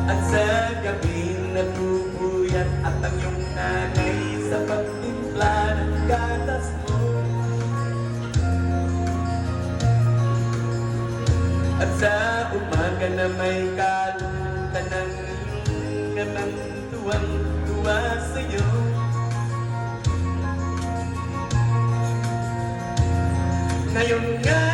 At sa gabi nagpupuyat at ang iyong nanay sa pagtimpla ng gatas mo. At sa umaga na may kalong ka ng namang tuwang-tuwa sa'yo. Ngayon nga